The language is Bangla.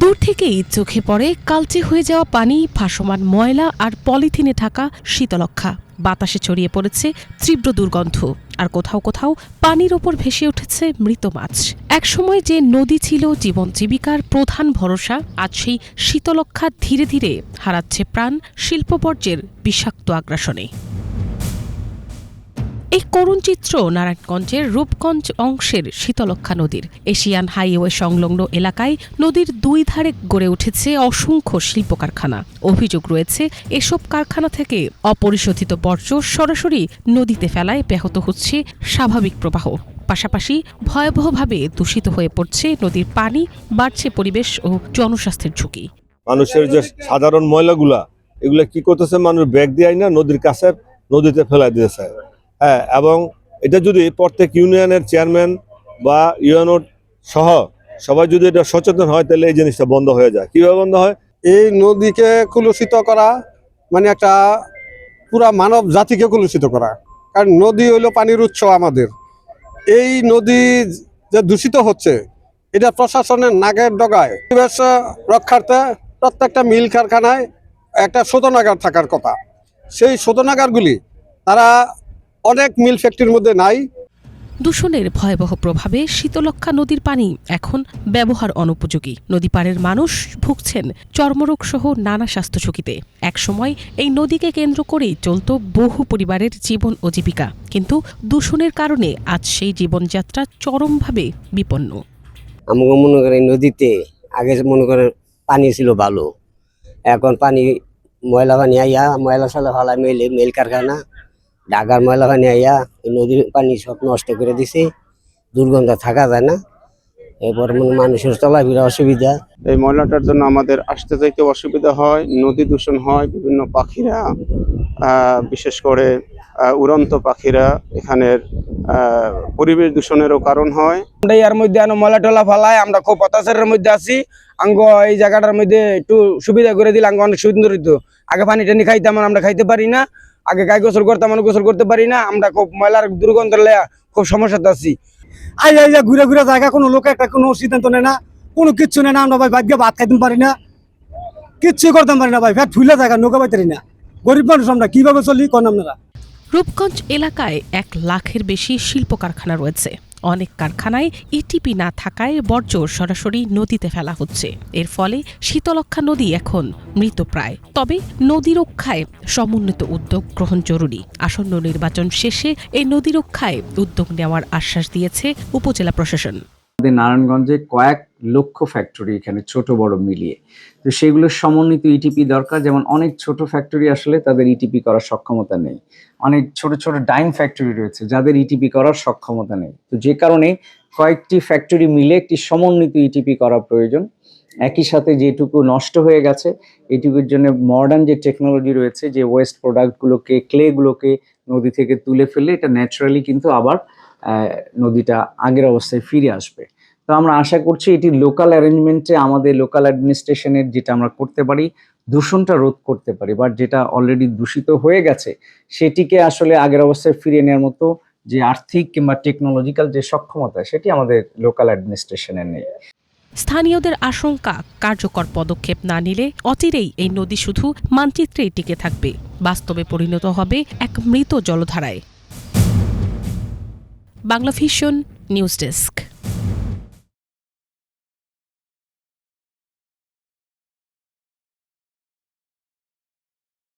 দূর থেকেই চোখে পড়ে কালচে হয়ে যাওয়া পানি, ভাসমান ময়লা আর পলিথিনে ঢাকা শীতলক্ষ্যা। বাতাসে ছড়িয়ে পড়েছে তীব্র দুর্গন্ধ, আর কোথাও কোথাও পানির ওপর ভেসে উঠেছে মৃত মাছ। একসময় যে নদী ছিল জীবন জীবিকার প্রধান ভরসা, আজ সেই শীতলক্ষ্যা ধীরে ধীরে হারাচ্ছে প্রাণ শিল্পবর্জ্যের বিষাক্ত আগ্রাসনে। এই করুণ চিত্র নারায়ণগঞ্জের রূপগঞ্জ অংশের শীতলক্ষ্যা নদীর। এশিয়ান হাইওয়ে সংলগ্ন এলাকায় নদীর দুই ধারে গড়ে উঠেছে অসংখ্য শিল্প কারখানা। অভিযোগ রয়েছে, এসব কারখানা থেকে অপরিশোধিত বর্জ্য সরাসরি নদীতে ফেলায় ব্যাহত হচ্ছে স্বাভাবিক প্রবাহ। পাশাপাশি ভয়াবহভাবে দূষিত হয়ে পড়ছে নদীর পানি, বাড়ছে পরিবেশ ও জনস্বাস্থ্যের ঝুঁকি। মানুষের যে সাধারণ ময়লাগুলা, এগুলা কি করতেছে, মানুষ ব্যাগ দিয়ে না নদীর কাছে নদীতে ফেলাই দিতেছে। হ্যাঁ, এবং এটা যদি প্রত্যেক ইউনিয়নের চেয়ারম্যান বা ইউএনও সহ সবাই যদি এটা সচেতন হয়, তাহলে এই জিনিসটা বন্ধ হয়ে যায়। কিভাবে বন্ধ হয়? এই নদীকে কলুষিত করা মানে একটা পুরা মানব জাতিকে কলুষিত করা। কারণ নদী হইলো পানির উৎস আমাদের। এই নদী যে দূষিত হচ্ছে, এটা প্রশাসনের নাকের ডগায়। পরিবেশ রক্ষার্থে প্রত্যেকটা মিল কারখানায় একটা শোধনাগার থাকার কথা। সেই শোধনাগারগুলি তারা অনেক মিল ফ্যাক্টরির মধ্যে নাই। দূষণের ভয়াবহ প্রভাবে শীতলক্ষ্যা নদীর পানি এখন ব্যবহার অনুপযোগী। নদী পাড়ের মানুষ ভুগছেন চর্মরোগ সহ নানা স্বাস্থ্য ঝুঁকিতে। একসময় এই নদীকে কেন্দ্র করেই চলত বহু পরিবারের জীবন ও জীবিকা, কিন্তু দূষণের কারণে আজ সেই জীবনযাত্রা চরমভাবে বিপন্ন। আমাকে মনে করেন নদীতে আগে মনে করেন পানি ছিল ভালো, এখন পানি ময়লা পানি আইয়া ময়লা সালা ফালা মেল কারখানা ঢাকার ময়লা পানি আইয়া নদীর পানি সব নষ্ট করে দিছে। দুর্গন্ধ থাকা যায় না, এরপর মানুষের চলাফেরা অসুবিধা। এই ময়লাটার জন্য আমাদের আসতে যাইতে অসুবিধা হয়, নদী দূষণ হয়, বিভিন্ন পাখিরা বিশেষ করে উড়ন্ত পাখিরা এখানের পরিবেশ দূষণেরও কারণ হয়। আমরা এর মধ্যে ময়লা টলা ফালাই, আমরা খুব হতাশার মধ্যে আছি। আঙ্গ এই জায়গাটার মধ্যে একটু সুবিধা করে দিলে আঙ্গ অনেক সুন্দর হইতো। আগে পানি টানি খাইতাম, আমরা খাইতে পারি না। আগে গায়ে গোসল করতাম, আমরা গোসল করতে পারি না। আমরা খুব ময়লার দুর্গন্ধ খুব সমস্যাতে আছি। আইয়া ঘুরে ঘুরে জায়গা কোনো লোক একটা কোনো সিদ্ধান্ত নেয় না, কোনো কিচ্ছু নেয় না। আমরা ভাই ভাগ্যে ভাত খাইতে পারি না, কিচ্ছু করতে পারি না ভাই। ফ্যাট ফুলে জায়গা নৌকা পাইতে না। গরিব মানুষ আমরা কিভাবে চলি কোন আপনারা? রূপগঞ্জ এলাকায় 1 লাখের বেশি শিল্প কারখানা রয়েছে। অনেক কারখানায় ইটিপি না থাকায় বর্জ্য সরাসরি নদীতে ফেলা হচ্ছে। এর ফলে শীতলক্ষ্যা নদী এখন মৃতপ্রায়। তবে নদী রক্ষায় সমন্বিত উদ্যোগ গ্রহণ জরুরি। আসন্ন নির্বাচন শেষে এই নদী রক্ষায় উদ্যোগ নেওয়ার আশ্বাস দিয়েছে উপজেলা প্রশাসন। নারায়ণগঞ্জে কয়েক লক্ষ ফ্যাক্টরি এখানে ছোট বড় মিলিয়ে, তো সেগুলোর সমন্বিত ইটিপি দরকার। যেমন অনেক ছোট ফ্যাক্টরি আসলে তাদের ইটিপি করার সক্ষমতা নেই, অনেক ছোট ছোট ডাইং ফ্যাক্টরি রয়েছে যাদের ইটিপি করার সক্ষমতা নেই। তো যে কারণে কয়েকটি ফ্যাক্টরি মিলে একটি সমন্বিত ইটিপি করা প্রয়োজন। একই সাথে যেটুকু নষ্ট হয়ে গেছে এটুকুর জন্য মডার্ন যে টেকনোলজি রয়েছে, যে ওয়েস্ট প্রোডাক্টগুলোকে ক্লেগুলোকে নদী থেকে তুলে ফেললে এটা ন্যাচারালি কিন্তু আবার নদীটা আগের অবস্থায় ফিরে আসবে। তো আমরা আশা করছি এটি লোকাল অ্যারেঞ্জমেন্টে আমাদের লোকাল অ্যাডমিনিস্ট্রেশনের যেটা আমরা করতে পারি, দূষণটা রোধ করতে পারি, বাট যেটা অলরেডি দূষিত হয়ে গেছে সেটিকে আসলে আগের অবস্থায় ফিরিয়ে নেওয়ার মতো যে আর্থিক কিংবা টেকনোলজিক্যাল যে সক্ষমতা, সেটি আমাদের লোকাল অ্যাডমিনিস্ট্রেশনের নেই। স্থানীয়দের আশঙ্কা, কার্যকর পদক্ষেপ না নিলে অচিরেই এই নদী শুধু মানচিত্রেই টিকে থাকবে, বাস্তবে পরিণত হবে এক মৃত জলধারায়। Bangla Vision news desk.